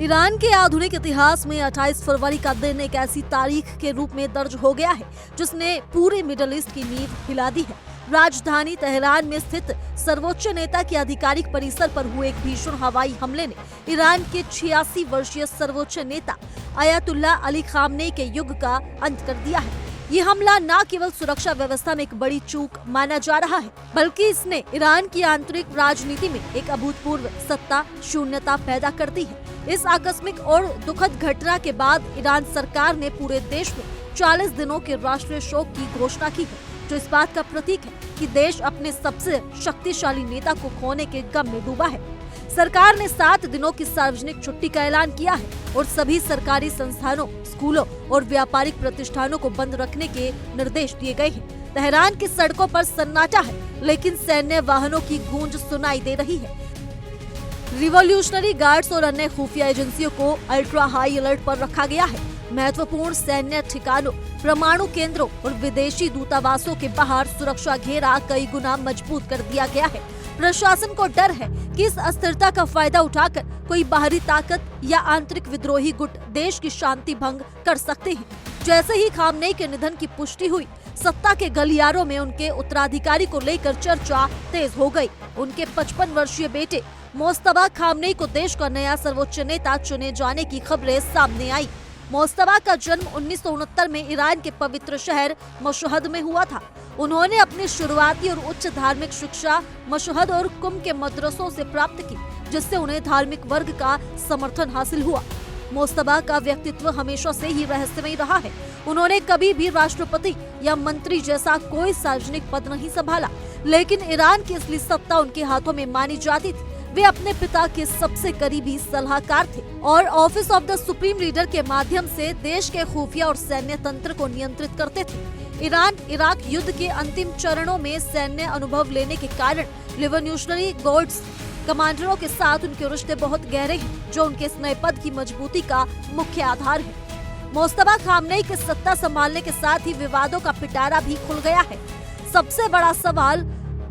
Iran के आधुनिक इतिहास में 28 फरवरी का दिन एक ऐसी तारीख के रूप में दर्ज हो गया है जिसने पूरे मिडिल ईस्ट की नींव हिला दी है। राजधानी तेहरान में स्थित सर्वोच्च नेता के आधिकारिक परिसर पर हुए एक भीषण हवाई हमले ने ईरान के 86 वर्षीय सर्वोच्च नेता अयातुल्ला अली खामनेई के युग का अंत कर दिया है। ये हमला न केवल सुरक्षा व्यवस्था में एक बड़ी चूक माना जा रहा है, बल्कि इसने ईरान की आंतरिक राजनीति में एक अभूतपूर्व सत्ता शून्यता पैदा कर दी है। इस आकस्मिक और दुखद घटना के बाद ईरान सरकार ने पूरे देश में 40 दिनों के राष्ट्रीय शोक की घोषणा की है, जो इस बात का प्रतीक है कि देश अपने सबसे शक्तिशाली नेता को खोने के गम में डूबा है। सरकार ने 7 दिनों की सार्वजनिक छुट्टी का ऐलान किया है और सभी सरकारी संस्थानों, स्कूलों और व्यापारिक प्रतिष्ठानों को बंद रखने के निर्देश दिए गए हैं। तेहरान की सड़कों पर सन्नाटा है, लेकिन सैन्य वाहनों की गूंज सुनाई दे रही है। रिवॉल्यूशनरी गार्ड्स और अन्य खुफिया एजेंसियों को अल्ट्रा हाई अलर्ट पर रखा गया है। महत्वपूर्ण सैन्य ठिकानों, परमाणु केंद्रों और विदेशी दूतावासों के बाहर सुरक्षा घेरा कई गुना मजबूत कर दिया गया है। प्रशासन को डर है कि इस अस्थिरता का फायदा उठाकर कोई बाहरी ताकत या आंतरिक विद्रोही गुट देश की शांति भंग कर सकते हैं। जैसे ही खामनेई के निधन की पुष्टि हुई, सत्ता के गलियारों में उनके उत्तराधिकारी को लेकर चर्चा तेज हो गई। उनके 55 वर्षीय बेटे मोस्तफा खामनेई को देश का नया सर्वोच्च नेता चुने जाने की खबरें सामने आई। मोस्तफा का जन्म 1969 में ईरान के पवित्र शहर मशहद में हुआ था। उन्होंने अपनी शुरुआती और उच्च धार्मिक शिक्षा मशहद और कुम के मदरसों से प्राप्त की, जिससे उन्हें धार्मिक वर्ग का समर्थन हासिल हुआ। मोस्तफा का व्यक्तित्व हमेशा से ही रहस्यमय रहा है। उन्होंने कभी भी राष्ट्रपति या मंत्री जैसा कोई सार्वजनिक पद नहीं संभाला, लेकिन ईरान की असली सत्ता उनके हाथों में मानी जाती थी। वे अपने पिता के सबसे करीबी सलाहकार थे और office of the supreme leader के माध्यम से देश के खुफिया और सैन्य तंत्र को नियंत्रित करते थे। ईरान इराक युद्ध के अंतिम चरणों में सैन्य अनुभव लेने के कारण रिवॉल्यूशनरी गार्ड्स कमांडरों के साथ उनके रिश्ते बहुत गहरे हैं, जो उनके इस नए पद की मजबूती का मुख्य आधार है। मोस्तफा खामनेई के सत्ता संभालने के साथ ही विवादों का पिटारा भी खुल गया है। सबसे बड़ा सवाल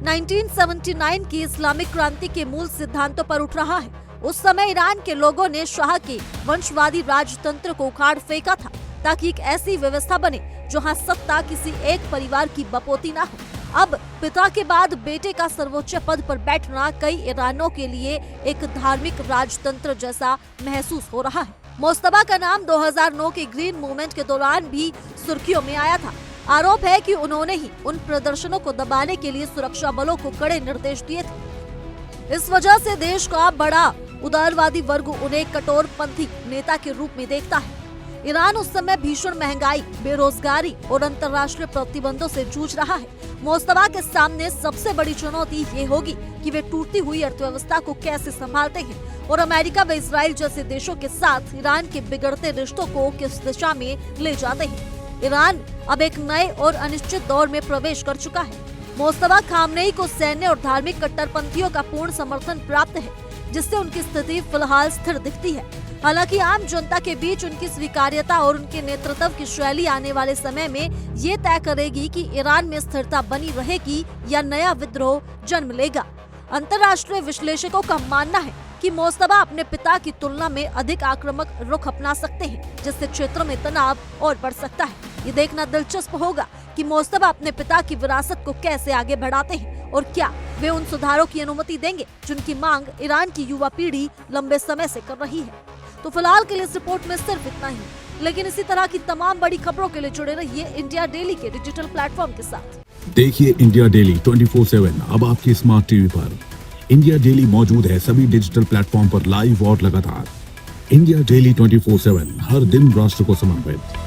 1979 की इस्लामिक क्रांति के मूल सिद्धांतों पर उठ रहा है। उस समय ईरान के लोगों ने शाह के वंशवादी राजतंत्र को उखाड़ फेंका था, ताकि एक ऐसी व्यवस्था बने जहां सत्ता किसी एक परिवार की बपोती ना हो। अब पिता के बाद बेटे का सर्वोच्च पद पर बैठना कई ईरानियों के लिए एक धार्मिक राजतंत्र जैसा महसूस हो रहा है। मोस्तफा का नाम 2009 के ग्रीन मूवमेंट के दौरान भी सुर्खियों में आया था। आरोप है कि उन्होंने ही उन प्रदर्शनों को दबाने के लिए सुरक्षा बलों को कड़े निर्देश दिए थे। इस वजह से देश का बड़ा उदारवादी वर्ग उन्हें कट्टरपंथी नेता के रूप में देखता है। ईरान उस समय भीषण महंगाई, बेरोजगारी और अंतर्राष्ट्रीय प्रतिबंधों से जूझ रहा है। मोस्तफा के सामने सबसे बड़ी चुनौती ये होगी कि वे टूटती हुई अर्थव्यवस्था को कैसे संभालते हैं और अमेरिका व इजराइल जैसे देशों के साथ ईरान के बिगड़ते रिश्तों को किस दिशा में ले जाते हैं। ईरान अब एक नए और अनिश्चित दौर में प्रवेश कर चुका है। मोस्तफा खामनेई को सैन्य और धार्मिक कट्टरपंथियों का पूर्ण समर्थन प्राप्त है, जिससे उनकी स्थिति फिलहाल स्थिर दिखती है। हालांकि आम जनता के बीच उनकी स्वीकार्यता और उनके नेतृत्व की शैली आने वाले समय में ये तय करेगी कि ईरान में स्थिरता बनी रहेगी या नया विद्रोह जन्म लेगा। अंतर्राष्ट्रीय विश्लेषकों का मानना है कि मोस्तफा अपने पिता की तुलना में अधिक आक्रामक रुख अपना सकते हैं, जिससे क्षेत्रों में तनाव और बढ़ सकता है। ये देखना दिलचस्प होगा कि मोस्तफा अपने पिता की विरासत को कैसे आगे बढ़ाते हैं और क्या वे उन सुधारों की अनुमति देंगे जिनकी मांग ईरान की युवा पीढ़ी लंबे समय से कर रही है। तो फिलहाल के लिए इस रिपोर्ट में सिर्फ इतना ही, लेकिन इसी तरह की तमाम बड़ी खबरों के लिए जुड़े रहिए इंडिया डेली के डिजिटल प्लेटफॉर्म के साथ। देखिए इंडिया डेली 24/7 अब आपकी स्मार्ट टीवी पर। इंडिया डेली मौजूद है सभी डिजिटल प्लेटफॉर्म पर लाइव और लगातार। इंडिया डेली 24/7 हर दिन राष्ट्र को समर्पित।